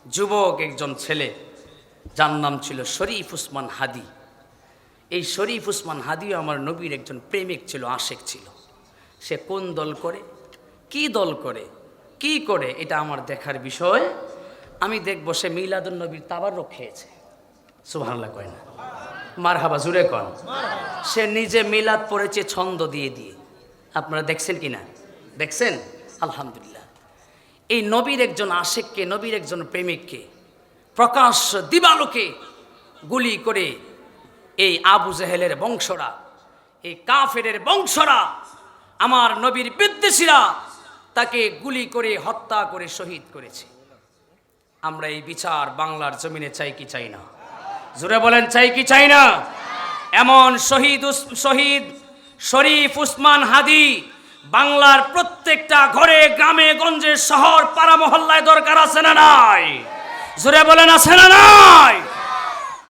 যুবক একজন ছেলে, যার নাম ছিল শরীফ উসমান হাদি। এই শরীফ উসমান হাদিও আমার নবীর একজন প্রেমিক ছিল, আশেক ছিল। সে কোন দল করে, কি দল করে, কি করে, এটা আমার দেখার বিষয়। আমি দেখব সে মিলাদুন নবীর তাবাররুক খেয়েছে। সুবহানাল্লাহ কয় না? মারহাবা জুরে কন। সে নিজে মিলাদ পড়েছে ছন্দ দিয়ে দিয়ে। আপনারা দেখছেন কি না? দেখছেন? আলহামদুলিল্লাহ। এই নবীর একজন আশেককে, নবীর একজন প্রেমিককে প্রকাশ্য দিবালোকে গুলি করে এই আবু জেহেলের বংশরা, এই কাফেরের বংশরা, আমার নবীর বিদ্বেষীরা তাকে গুলি করে হত্যা করে শহীদ করেছে। আমরা এই বিচার বাংলার জমিনে চাই কি চাই না? জোরে বলেন, চাই কি চাই না? এমন শহীদ শরীফ উসমান হাদি বাংলার প্রত্যেকটা ঘরে, গ্রামে, গঞ্জে, শহর, পাড়া, মহল্লায় দরকার আছে না নাই? জোরে বলেন, আছে না নাই?